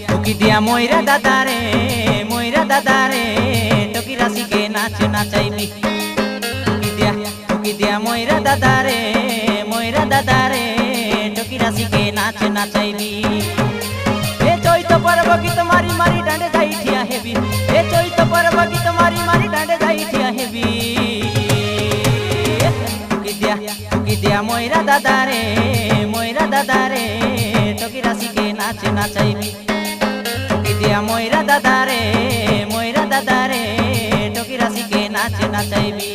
टुकी दिया मोइरा दादारे टोकी राशि के नाच नाचाइबी। टुकी दिया मोइरा दादारे टोकी राशि के नाच नाचाइबी। ए चैत पर्व गीत मारी मारी डांडे जाई ठिया हेबी। ए चैत पर्व गीत मारी मारी डांडे जाई ठिया हेबी। टुकी दिया मोइरा दादारे टोकी राशि के नाच नाचाइबी। दिया मोइरा दादारे टोकी राशि के नाच नाचाइबी।